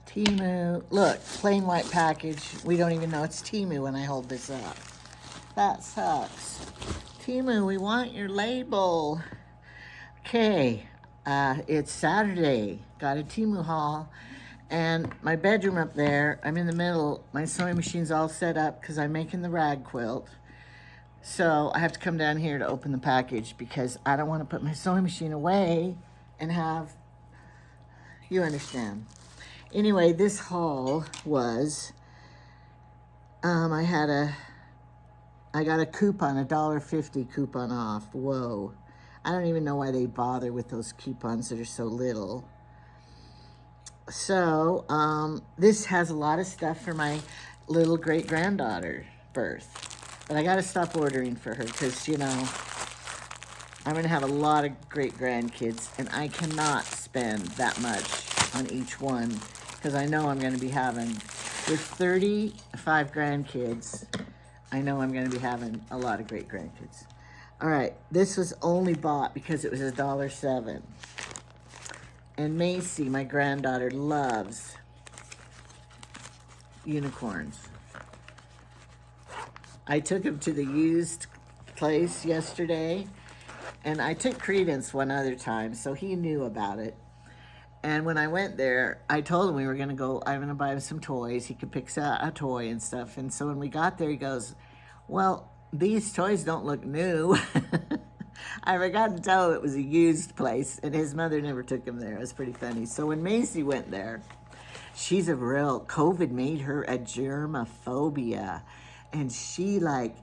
Temu. Look, plain white package. We don't even know it's Temu when I hold this up. That sucks. Temu, we want your label. Okay, it's Saturday. Got a Temu haul. And my bedroom up there, I'm in the middle. My sewing machine's all set up because I'm making the rag quilt. So I have to come down here to open the package because I don't want to put my sewing machine away and have, you understand. Anyway, this haul was, I got a coupon, $1.50 coupon off. Whoa. I don't even know why they bother with those coupons that are so little. So, this has a lot of stuff for my little great-granddaughter's birth. But I got to stop ordering for her because, you know, I'm going to have a lot of great-grandkids, and I cannot spend that much on each one because I know I'm going to be having, with 35 grandkids, I know I'm going to be having a lot of great-grandkids. All right, this was only bought because it was $1.07. And Macy, my granddaughter, loves unicorns. I took him to the used place yesterday, and I took Credence one other time, so he knew about it. And when I went there, I told him we were going to go, I'm going to buy him some toys. He could pick a toy and stuff. And so when we got there, he goes, well, these toys don't look new. I forgot to tell him it was a used place, and his mother never took him there. It was pretty funny. So when Macy went there, she's a real, COVID made her a germophobia. And she, like,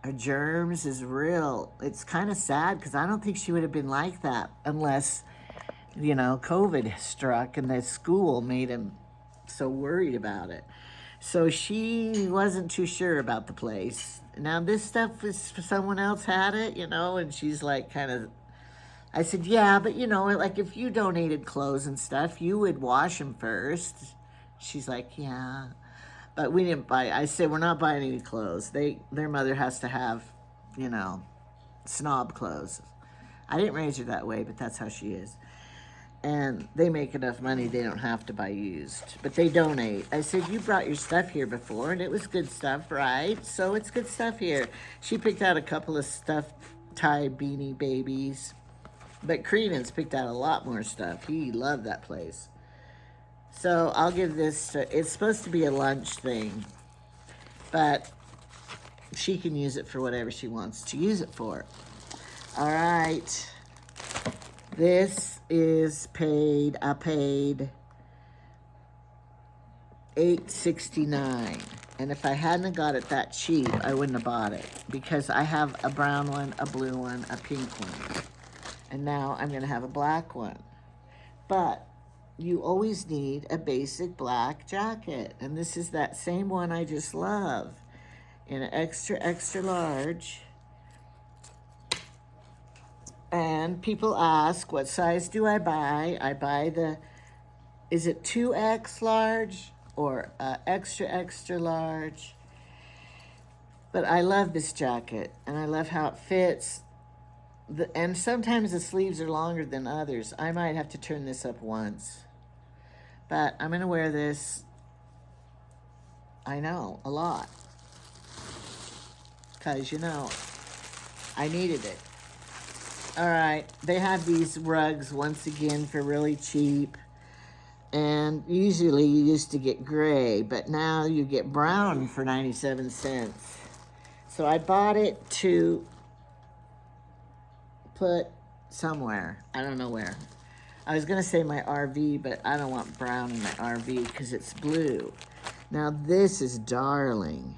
her germs is real. It's kind of sad because I don't think she would have been like that unless, you know, COVID struck and the school made him so worried about it. So she wasn't too sure about the place. Now, this stuff was, someone else had it, you know, and she's like kind of, I said, yeah, but you know, like if you donated clothes and stuff, you would wash them first. She's like, yeah, but we didn't buy, I said, we're not buying any clothes. Their mother has to have, you know, snob clothes. I didn't raise her that way, but that's how she is. And they make enough money, they don't have to buy used. But they donate. I said, you brought your stuff here before, and it was good stuff, right? So it's good stuff here. She picked out a couple of stuffed tie beanie babies. But Credence picked out a lot more stuff. He loved that place. So I'll give this, it's supposed to be a lunch thing. But she can use it for whatever she wants to use it for. All right. This is paid, I paid $8.69. And if I hadn't got it that cheap, I wouldn't have bought it. Because I have a brown one, a blue one, a pink one. And now I'm gonna have a black one. But you always need a basic black jacket. And this is that same one I just love. In an extra, extra large. And people ask, what size do I buy? I buy the, is it 2X large or extra, extra large? But I love this jacket, and I love how it fits. And sometimes the sleeves are longer than others. I might have to turn this up once. But I'm going to wear this, I know, a lot. Because, you know, I needed it. All right, they have these rugs once again for really cheap. And usually you used to get gray, but now you get brown for 97 cents. So I bought it to put somewhere. I don't know where. I was gonna say my RV, but I don't want brown in my RV because it's blue. Now this is darling.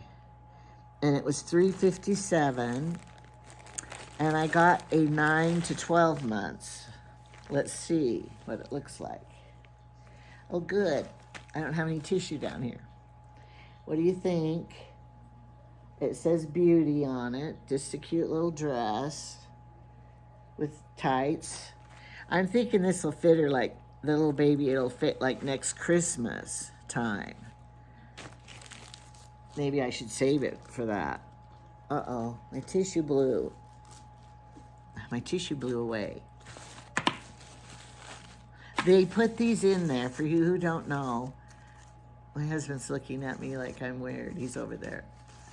And it was $3.57. And I got a 9 to 12 months. Let's see what it looks like. Oh, good. I don't have any tissue down here. What do you think? It says beauty on it. Just a cute little dress with tights. I'm thinking this will fit her like the little baby. It'll fit like next Christmas time. Maybe I should save it for that. Uh-oh, my tissue blew. My tissue blew away. They put these in there, for you who don't know, My husband's looking at me like I'm weird. He's over there.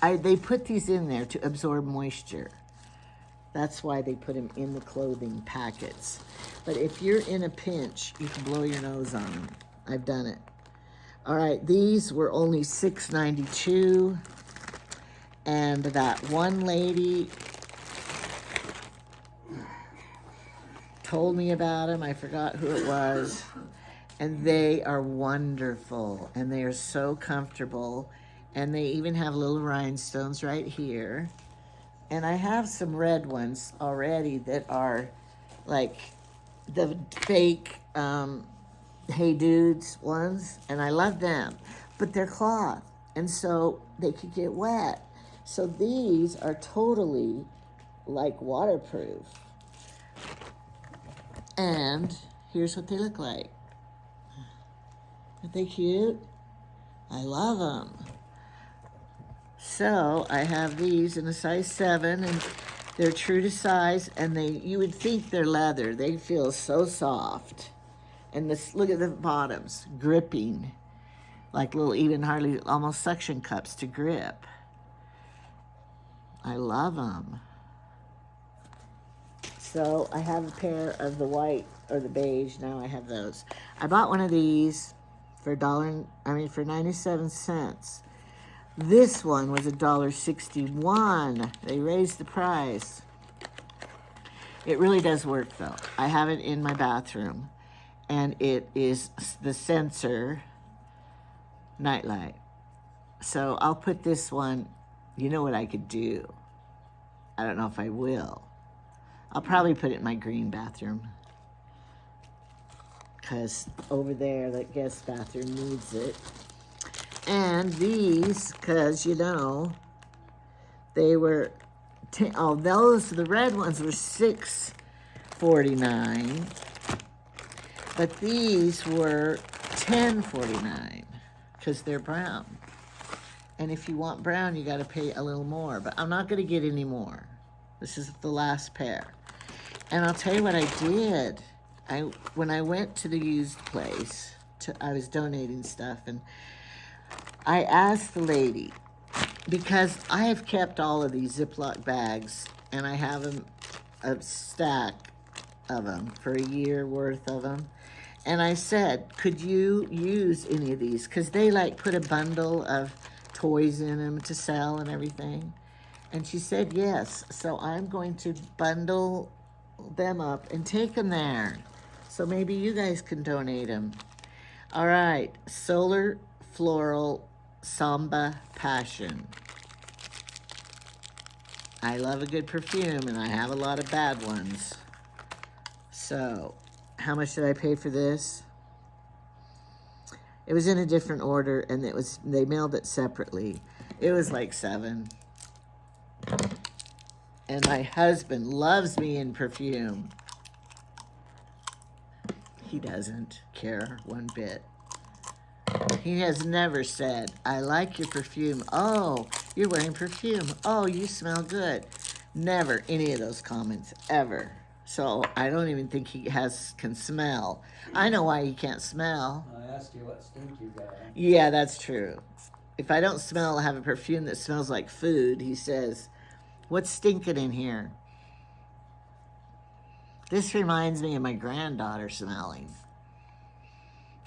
They put these in there to absorb moisture. That's why they put them in the clothing packets. But if you're in a pinch, you can blow your nose on them. I've done it. All right, these were only $6.92. And that one lady told me about them. I forgot who it was. And they are wonderful. And they are so comfortable. And they even have little rhinestones right here. And I have some red ones already that are like the fake Hey Dudes ones. And I love them. But they're cloth. And so they could get wet. So these are totally like waterproof. And here's what they look like. Aren't they cute? I love them. So I have these in a size 7, and they're true to size, and you would think they're leather. They feel so soft. And look at the bottoms, gripping, like little, even hardly, almost suction cups to grip. I love them. So I have a pair of the white or the beige. Now I have those. I bought one of these for for 97 cents. This one was $1.61. They raised the price. It really does work though. I have it in my bathroom, and it is the sensor nightlight. So I'll put this one. You know what I could do? I don't know if I will. I'll probably put it in my green bathroom, because over there, the guest bathroom needs it. And these, because, you know, they were, the red ones were $6.49, but these were $10.49, because they're brown. And if you want brown, you got to pay a little more. But I'm not going to get any more. This is the last pair. And I'll tell you what I did. When I went to the used place, I was donating stuff, and I asked the lady, because I have kept all of these Ziploc bags, and I have a stack of them for a year worth of them. And I said, could you use any of these? Because they like put a bundle of toys in them to sell and everything. And she said yes. So I'm going to bundle them up and take them there. So maybe you guys can donate them. All right, Solar Floral Samba Passion. I love a good perfume, and I have a lot of bad ones. So, how much did I pay for this? It was in a different order, and they mailed it separately. It was like $7. And my husband loves me in perfume. He doesn't care one bit. He has never said, I like your perfume. Oh, you're wearing perfume. Oh, you smell good. Never any of those comments, ever. So I don't even think he can smell. I know why he can't smell. I asked you what stink you got. Yeah, that's true. If I don't have a perfume that smells like food, he says, what's stinking in here? This reminds me of my granddaughter smelling.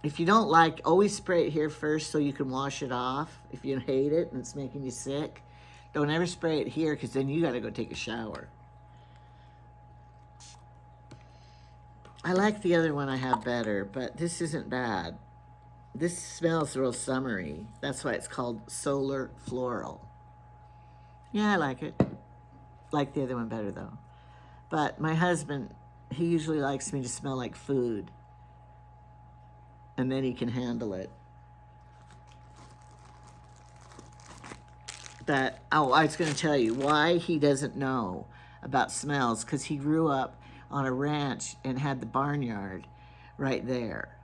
If you don't always spray it here first so you can wash it off. If you hate it and it's making you sick, don't ever spray it here, because then you got to go take a shower. I like the other one I have better, but this isn't bad. This smells real summery. That's why it's called Solar Floral. Yeah, I like it. Like the other one better, though. But my husband, he usually likes me to smell like food. And then he can handle it. I was going to tell you why he doesn't know about smells, because he grew up on a ranch and had the barnyard right there.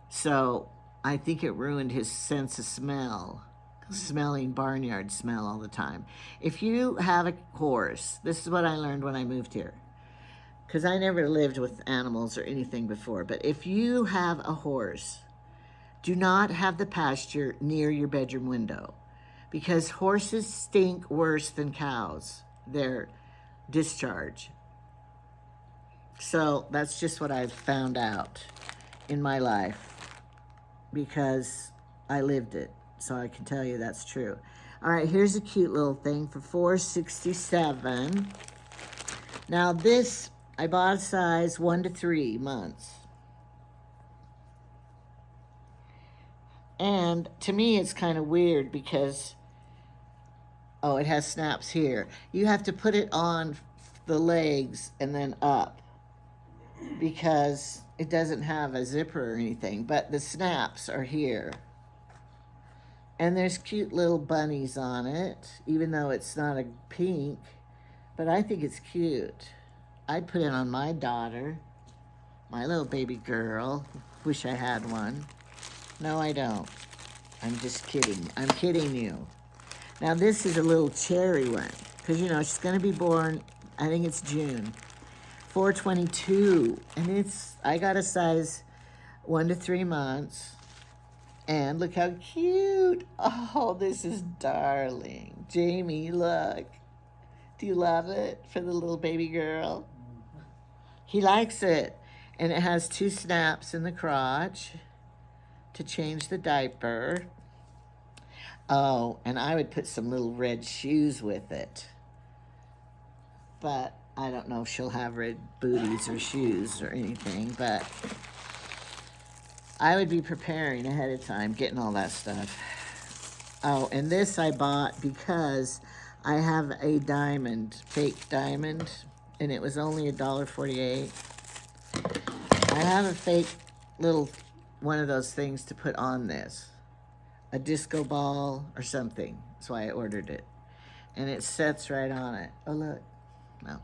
So I think it ruined his sense of smell, smelling barnyard smell all the time. If you have a horse, this is what I learned when I moved here, because I never lived with animals or anything before, but if you have a horse Do not have the pasture near your bedroom window because horses stink worse than cows, their discharge. So that's just what I've found out in my life because I lived it. So I can tell you that's true. All right, here's a cute little thing for $4.67. Now this, I bought a size 1 to 3 months. And to me, it's kind of weird because, oh, it has snaps here. You have to put it on the legs and then up because it doesn't have a zipper or anything, but the snaps are here. And there's cute little bunnies on it, even though it's not a pink, but I think it's cute. I'd put it on my daughter, my little baby girl. Wish I had one. No, I don't. I'm just kidding. I'm kidding you. Now this is a little cherry one, because you know she's gonna be born, I think it's June. $4.22, and I got a size 1 to 3 months. And look how cute. Oh, this is darling. Jamie, look. Do you love it for the little baby girl? He likes it. And it has 2 snaps in the crotch to change the diaper. Oh, and I would put some little red shoes with it. But I don't know if she'll have red booties or shoes or anything, but I would be preparing ahead of time, getting all that stuff. Oh, and this I bought because I have a diamond, fake diamond, and it was only $1.48. I have a fake little one of those things to put on this, a disco ball or something. That's why I ordered it. And it sets right on it. Oh, look. No.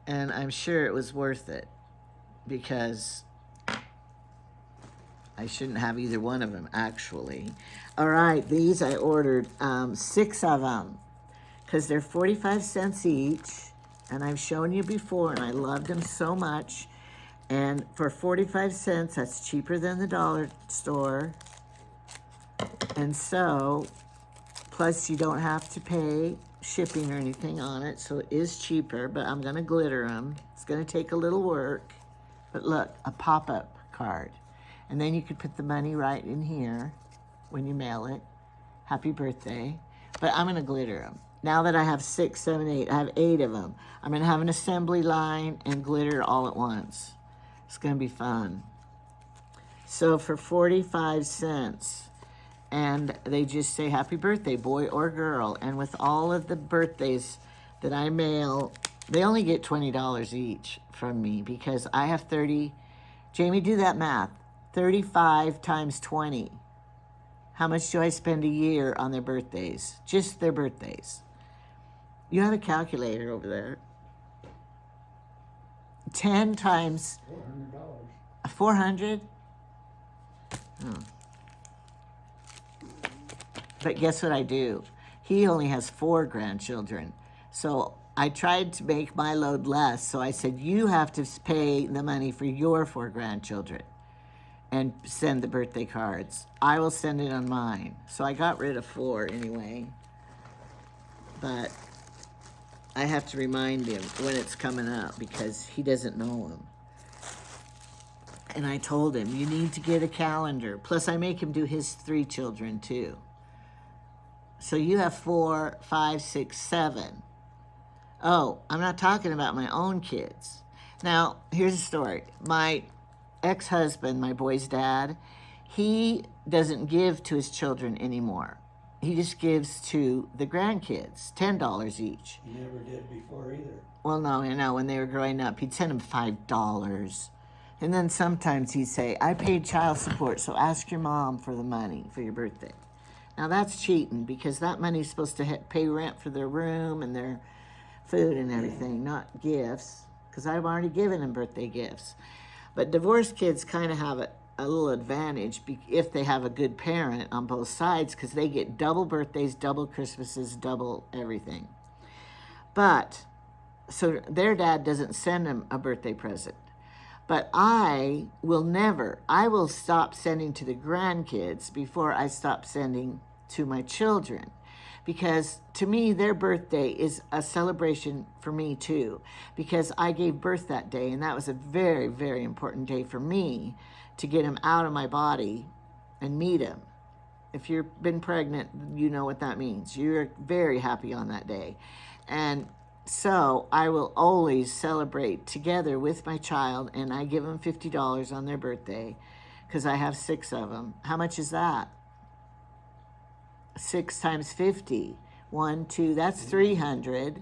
And I'm sure it was worth it because I shouldn't have either one of them, actually. All right, these I ordered 6 of them because they're 45 cents each. And I've shown you before, and I loved them so much. And for 45 cents, that's cheaper than the dollar store. And so, plus you don't have to pay shipping or anything on it, so it is cheaper, but I'm gonna glitter them. It's gonna take a little work, but look, a pop-up card. And then you could put the money right in here when you mail it. Happy birthday. But I'm gonna glitter them. Now that I have 6, 7, 8, I have 8 of them. I'm gonna have an assembly line and glitter all at once. It's gonna be fun. So for 45 cents, and they just say happy birthday, boy or girl. And with all of the birthdays that I mail, they only get $20 each from me because I have 30. Jamie, do that math. 35 times 20. How much do I spend a year on their birthdays? Just their birthdays. You have a calculator over there. 10 times $400. 400? Oh. But guess what I do? He only has 4 grandchildren. So I tried to make my load less. So I said, you have to pay the money for your 4 grandchildren and send the birthday cards. I will send it on mine. So I got rid of 4 anyway. But I have to remind him when it's coming up because he doesn't know them. And I told him, you need to get a calendar. Plus I make him do his 3 children too. So you have 4, 5, 6, 7. Oh, I'm not talking about my own kids. Now, here's a story. My ex-husband, my boy's dad, he doesn't give to his children anymore. He just gives to the grandkids, $10 each. You never did before either. Well, no, I know. When they were growing up, he'd send them $5. And then sometimes he'd say, I paid child support, so ask your mom for the money for your birthday. Now, that's cheating because that money's supposed to pay rent for their room and their food and everything, not gifts, because I've already given them birthday gifts. But divorced kids kind of have a little advantage if they have a good parent on both sides because they get double birthdays, double Christmases, double everything. But, so their dad doesn't send them a birthday present. But I will stop sending to the grandkids before I stop sending to my children. Because to me, their birthday is a celebration for me too. Because I gave birth that day, and that was a very, very important day for me to get him out of my body and meet him. If you've been pregnant, you know what that means. You're very happy on that day. And so I will always celebrate together with my child, and I give them $50 on their birthday because I have 6 of them. How much is that? 6 times 50. 1, 2, that's 300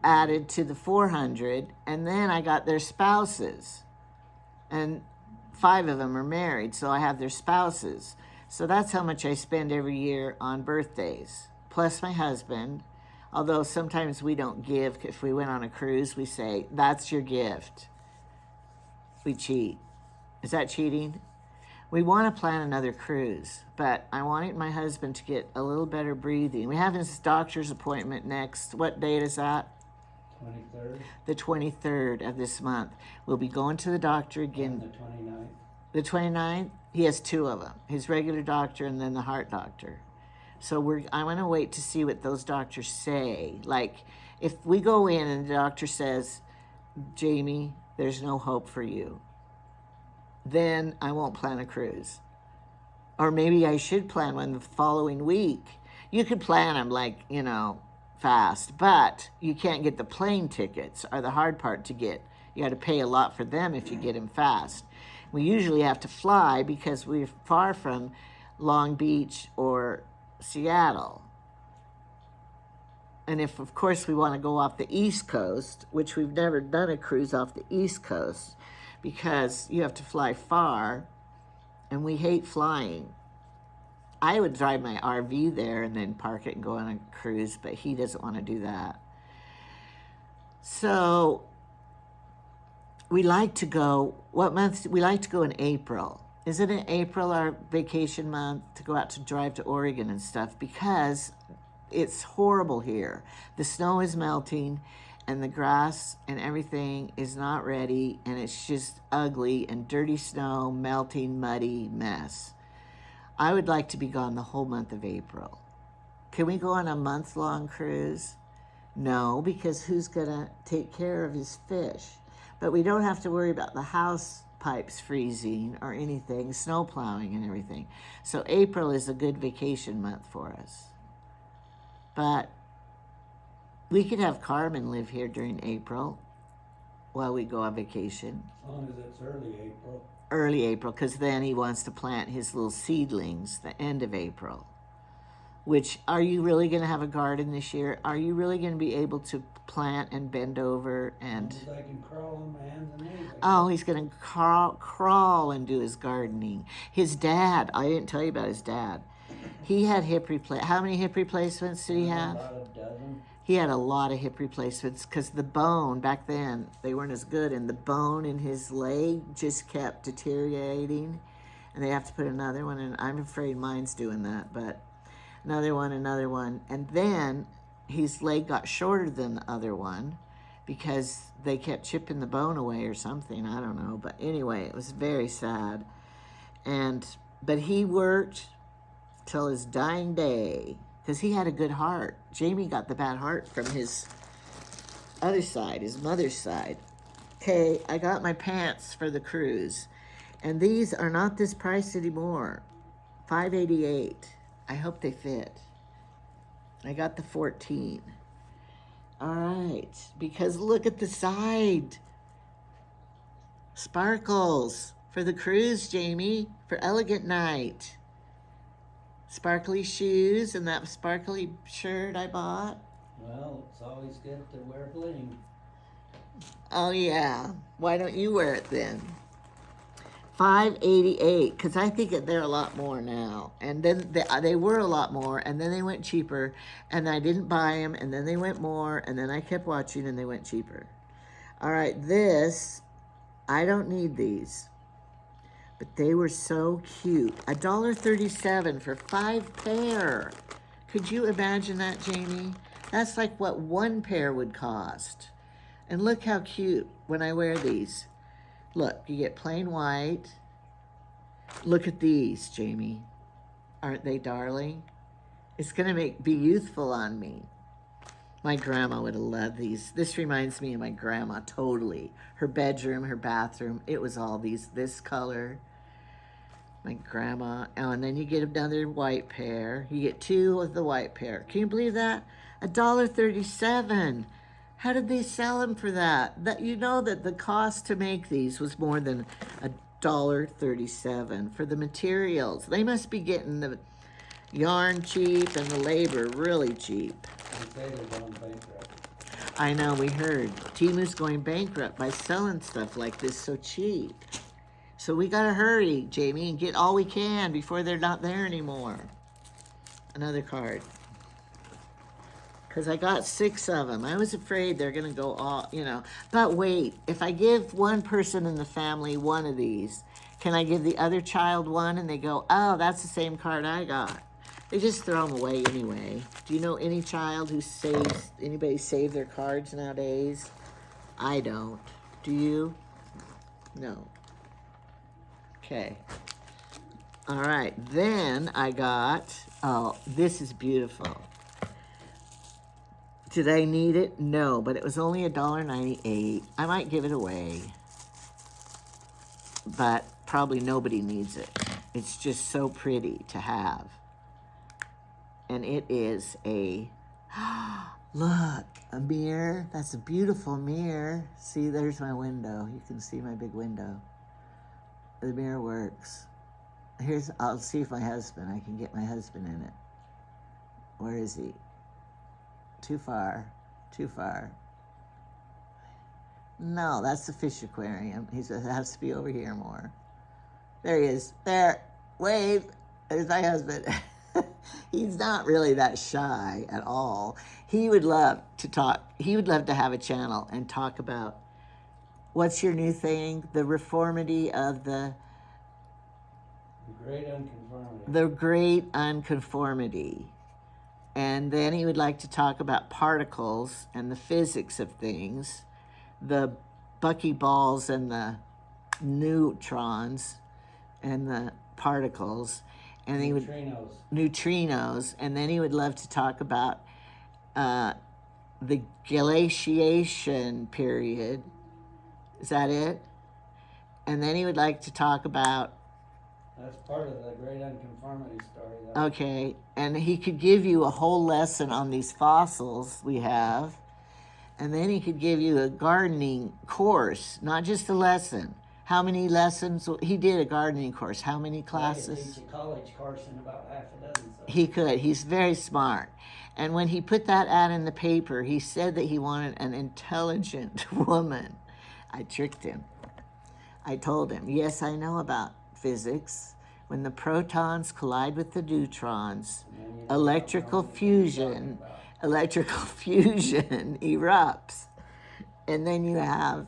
added to the 400. And then I got their spouses. And 5 of them are married, so I have their spouses. So that's how much I spend every year on birthdays, plus my husband. Although sometimes we don't give. If we went on a cruise, we say, that's your gift. We cheat. Is that cheating? We want to plan another cruise, but I wanted my husband to get a little better breathing. We have his doctor's appointment next. What date is that? 23rd. The 23rd of this month. We'll be going to the doctor again. And the 29th. The 29th? He has 2 of them. His regular doctor and then the heart doctor. So I want to wait to see what those doctors say. Like, if we go in and the doctor says, Jamie, there's no hope for you, then I won't plan a cruise. Or maybe I should plan one the following week. You could plan them like, fast, but you can't get the plane tickets are the hard part to get. You got to pay a lot for them if you get them fast. We usually have to fly because we're far from Long Beach or Seattle. And if, of course, we want to go off the East Coast, which we've never done a cruise off the East Coast because you have to fly far, and we hate flying. I would drive my RV there and then park it and go on a cruise, but he doesn't want to do that. So we like to go, what month? We like to go in April. Isn't it April, our vacation month, to go out to drive to Oregon and stuff? Because it's horrible here. The snow is melting, and the grass and everything is not ready, and it's just ugly and dirty snow, melting, muddy mess. I would like to be gone the whole month of April. Can we go on a month-long cruise? No, because who's going to take care of his fish? But we don't have to worry about the house pipes freezing or anything, snow plowing and everything. So April is a good vacation month for us. But we could have Carmen live here during April while we go on vacation. As long as it's early April. Early April, because then he wants to plant his little seedlings the end of April. Which, are you really going to have a garden this year? Are you really going to be able to plant and bend over and... As long as I can crawl on my hands and knees. Oh, he's going to crawl and do his gardening. His dad, I didn't tell you about his dad. He had hip replacements. How many hip replacements did he have? About a dozen. He had a lot of hip replacements because the bone, back then, they weren't as good, and the bone in his leg just kept deteriorating, and they have to put another one in. I'm afraid mine's doing that, but another one, and then his leg got shorter than the other one because they kept chipping the bone away or something. I don't know, but anyway, it was very sad. But he worked till his dying day because he had a good heart. Jamie got the bad heart from his other side, his mother's side. Okay, I got my pants for the cruise, and these are not this price anymore. $5.88. I hope they fit. I got the 14. All right, because look at the side. Sparkles for the cruise, Jamie, for elegant night. Sparkly shoes and that sparkly shirt I bought. Well, it's always good to wear bling. Oh yeah, why don't you wear it then? $5.88, because I think that they're a lot more now. And then they were a lot more, and then they went cheaper, and I didn't buy them, and then they went more, and then I kept watching, and they went cheaper. All right, I don't need these, but they were so cute. $1.37 for 5 pair. Could you imagine that, Jamie? That's like what 1 pair would cost. And look how cute when I wear these. Look, you get plain white. Look at these, Jamie. Aren't they darling? It's going to be youthful on me. My grandma would have loved these. This reminds me of my grandma totally. Her bedroom, her bathroom, it was all this color. My grandma. Oh, and then you get another white pair. You get two of the white pair. Can you believe that? $1.37. How did they sell them for that? That you know that the cost to make these was more than $1.37 for the materials. They must be getting the yarn cheap and the labor really cheap. They say they're going bankrupt. I know, we heard. Temu's going bankrupt by selling stuff like this so cheap. So we gotta hurry, Jamie, and get all we can before they're not there anymore. Another card. Because I got 6 of them. I was afraid they're gonna go all, But wait, if I give one person in the family one of these, can I give the other child one and they go, oh, that's the same card I got? They just throw them away anyway. Do you know any child who anybody save their cards nowadays? I don't. Do you? No. Okay. All right, then I got, oh, this is beautiful. Did I need it? No, but it was only $1.98. I might give it away, but probably nobody needs it. It's just so pretty to have. And it is look, a mirror. That's a beautiful mirror. See, there's my window. You can see my big window. The mirror works. I'll see if I can get my husband in it. Where is he? Too far. No, that's the fish aquarium. He says it has to be over here more. There he is. There. Wave. There's my husband. He's not really that shy at all. He would love to talk. He would love to have a channel and talk about what's your new thing? The reformity of the Great unconformity. The great unconformity. And then he would like to talk about particles and the physics of things, the buckyballs and the neutrons and the particles. And he would neutrinos, and then he would love to talk about the glaciation period. Is that it? And then he would like to talk about. That's part of the great unconformity story, though. Okay, and he could give you a whole lesson on these fossils we have, and then he could give you a gardening course, not just a lesson. How many lessons? He did a gardening course. How many classes? He could teach a college course in about half a dozen. So. He could. He's very smart. And when he put that ad in the paper, he said that he wanted an intelligent woman. I tricked him. I told him, yes, I know about physics. When the protons collide with the neutrons, electrical fusion erupts. And then you have.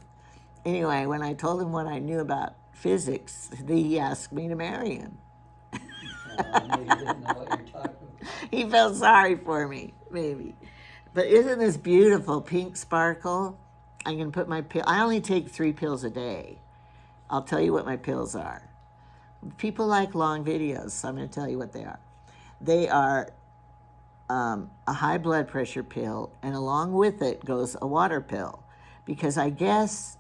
Anyway, when I told him what I knew about physics, he asked me to marry him. Maybe he didn't know what you're talking about. He felt sorry for me, maybe. But isn't this beautiful pink sparkle? I can put my pill. I only take 3 pills a day. I'll tell you what my pills are. People like long videos, so I'm going to tell you what they are. They are a high blood pressure pill, and along with it goes a water pill. Because I guess,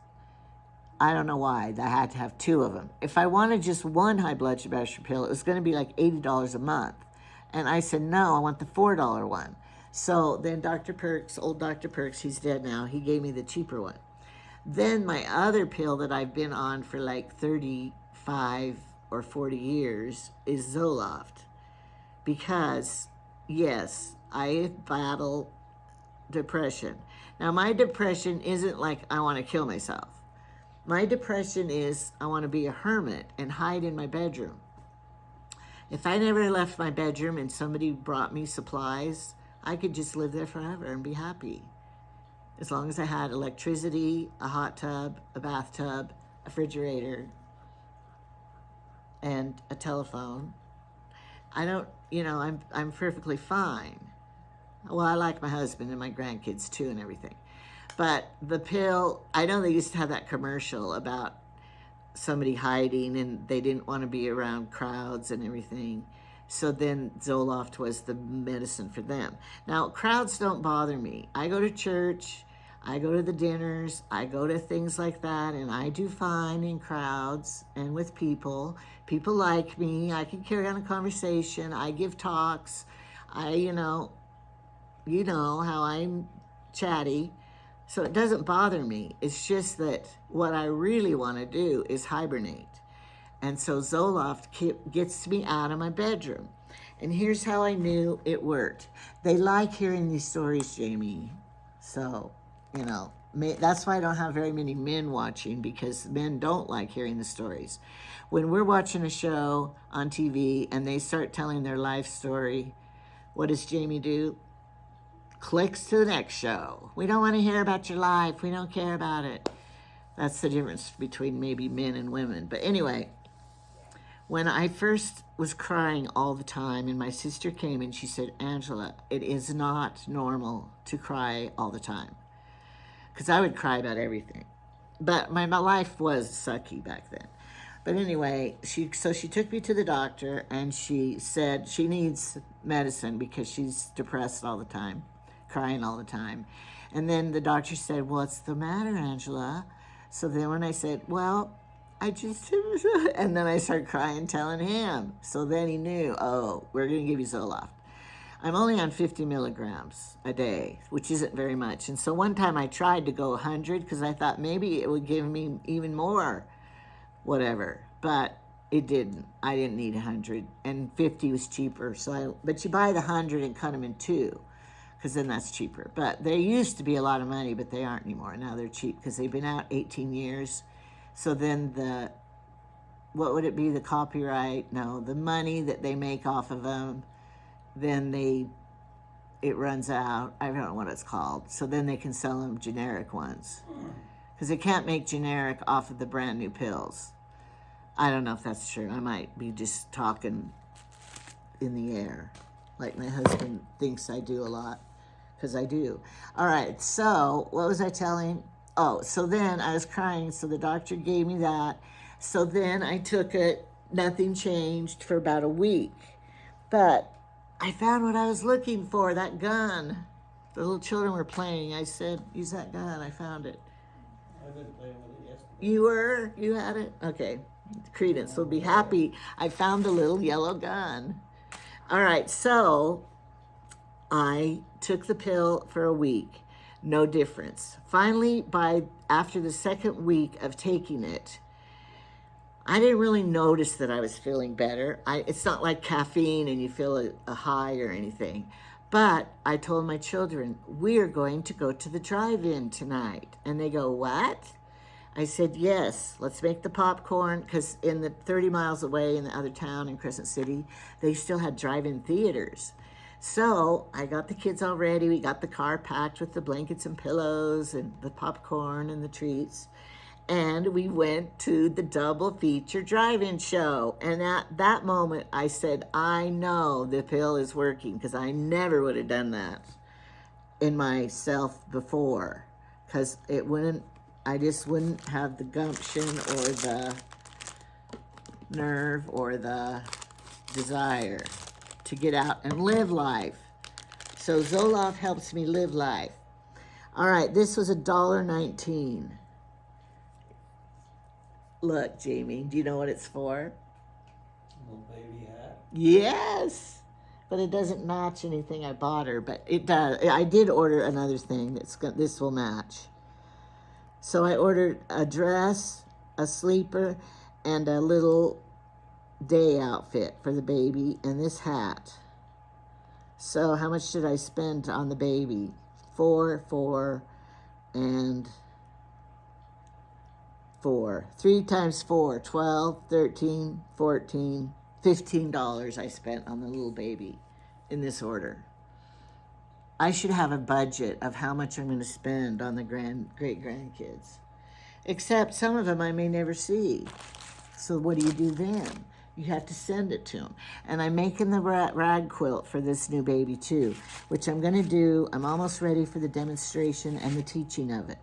I don't know why, I had to have 2 of them. If I wanted just one high blood pressure pill, it was going to be like $80 a month. And I said, no, I want the $4 one. So then Dr. Perks, old Dr. Perks, he's dead now, he gave me the cheaper one. Then my other pill that I've been on for like 35 or 40 years is Zoloft. Because, yes, I battle depression. Now, my depression isn't like I want to kill myself. My depression is I want to be a hermit and hide in my bedroom. If I never left my bedroom and somebody brought me supplies, I could just live there forever and be happy. As long as I had electricity, a hot tub, a bathtub, a refrigerator, and a telephone. I don't, I'm perfectly fine. Well, I like my husband and my grandkids too and everything. But the pill, I know they used to have that commercial about somebody hiding and they didn't want to be around crowds and everything. So then Zoloft was the medicine for them. Now, crowds don't bother me. I go to church, I go to the dinners, I go to things like that, and I do fine in crowds and with people. People like me. I can carry on a conversation. I give talks. You know how I'm chatty. So it doesn't bother me. It's just that what I really want to do is hibernate. And so Zoloft gets me out of my bedroom. And here's how I knew it worked. They like hearing these stories, Jamie. So, that's why I don't have very many men watching, because men don't like hearing the stories. When we're watching a show on TV and they start telling their life story, what does Jamie do? Clicks to the next show. We don't want to hear about your life. We don't care about it. That's the difference between maybe men and women. But anyway, when I first was crying all the time, and my sister came and she said, Angela, it is not normal to cry all the time. Because I would cry about everything. But my life was sucky back then. But anyway, she took me to the doctor, and she said she needs medicine because she's depressed all the time, crying all the time. And then the doctor said, what's the matter, Angela? So then when I said, well, I just, and then I started crying, telling him. So then he knew, oh, we're going to give you Zoloft. I'm only on 50 milligrams a day, which isn't very much. And so one time I tried to go 100 because I thought maybe it would give me even more, whatever. But it didn't. I didn't need 100, and 50 was cheaper. But you buy the 100 and cut them in two, because then that's cheaper. But they used to be a lot of money, but they aren't anymore. Now they're cheap because they've been out 18 years. So then what would it be, the copyright? No, the money that they make off of them, then it runs out. I don't know what it's called. So then they can sell them generic ones. Because they can't make generic off of the brand new pills. I don't know if that's true. I might be just talking in the air, like my husband thinks I do a lot, because I do. All right, so what was I telling? Oh, so then I was crying, so the doctor gave me that. So then I took it. Nothing changed for about a week. But I found what I was looking for, that gun. The little children were playing. I said, use that gun. I found it. I've been playing with it yesterday. You were? You had it? Okay. Credence will be happy. I found the little yellow gun. All right, so I took the pill for a week. No difference. Finally, after the second week of taking it, I didn't really notice that I was feeling better. It's not like caffeine and you feel a high or anything. But I told my children, we are going to go to the drive-in tonight. And they go, what? I said, yes, let's make the popcorn, because in the 30 miles away in the other town in Crescent City, they still had drive-in theaters. So I got the kids all ready. We got the car packed with the blankets and pillows and the popcorn and the treats. And we went to the double feature drive-in show. And at that moment, I said, I know the pill is working, because I never would have done that in myself before, because I just wouldn't have the gumption or the nerve or the desire to get out and live life. So Zoloft helps me live life. All right, this was $1.19. Look, Jamie, do you know what it's for? Little baby hat. Yes, but it doesn't match anything I bought her, but it does. I did order another thing this will match. So I ordered a dress, a sleeper, and a little day outfit for the baby, and this hat. So how much did I spend on the baby? 4, and 4. 3 times 4, 12, 13, 14, $15 I spent on the little baby in this order. I should have a budget of how much I'm going to spend on the great-grandkids. Except some of them I may never see. So what do you do then? You have to send it to them. And I'm making the rag quilt for this new baby too, which I'm going to do. I'm almost ready for the demonstration and the teaching of it.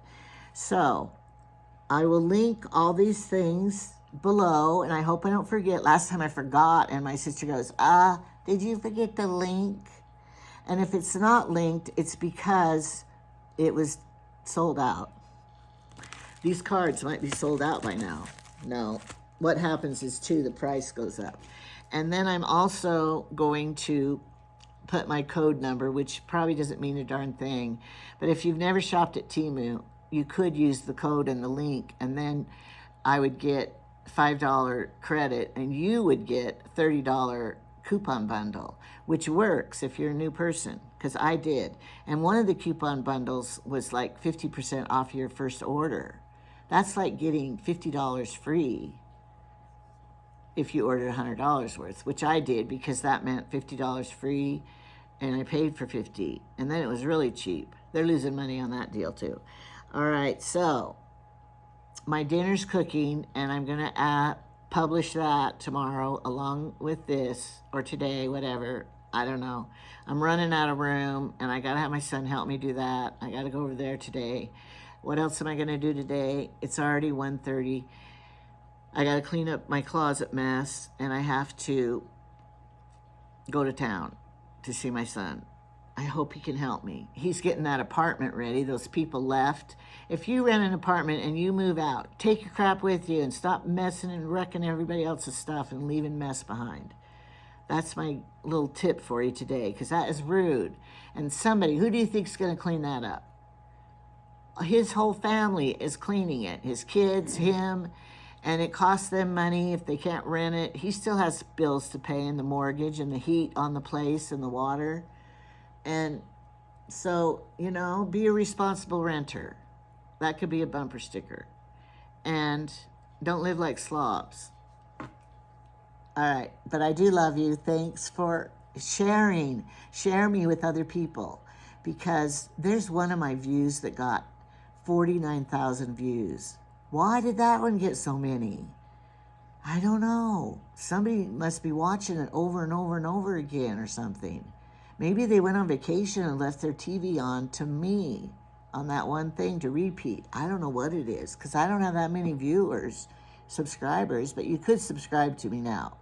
So I will link all these things below, and I hope I don't forget. Last time I forgot, and my sister goes, did you forget the link? And if it's not linked, it's because it was sold out. These cards might be sold out by now. No. What happens is, too, the price goes up. And then I'm also going to put my code number, which probably doesn't mean a darn thing. But if you've never shopped at Temu, you could use the code and the link, and then I would get $5 credit, and you would get $30 coupon bundle, which works if you're a new person, because I did. And one of the coupon bundles was like 50% off your first order. That's like getting $50 free if you ordered $100 worth, which I did, because that meant $50 free, and I paid for $50, and then it was really cheap. They're losing money on that deal too. All right, so my dinner's cooking, and I'm gonna publish that tomorrow along with this, or today, whatever. I don't know. I'm running out of room, and I gotta have my son help me do that. I gotta go over there today. What else am I gonna do today? It's already 1:30. I gotta clean up my closet mess, and I have to go to town to see my son. I hope he can help me. He's getting that apartment ready. Those people left. If you rent an apartment and you move out, take your crap with you and stop messing and wrecking everybody else's stuff and leaving mess behind. That's my little tip for you today, because that is rude. And somebody, who do you think is going to clean that up? His whole family is cleaning it. His kids, him, and it costs them money if they can't rent it. He still has bills to pay, and the mortgage and the heat on the place and the water. And so, be a responsible renter. That could be a bumper sticker. And don't live like slobs. All right, but I do love you. Thanks for sharing. Share me with other people, because there's one of my views that got 49,000 views. Why did that one get so many? I don't know. Somebody must be watching it over and over and over again or something. Maybe they went on vacation and left their TV on to me on that one thing to repeat. I don't know what it is, because I don't have that many viewers, subscribers, but you could subscribe to me now.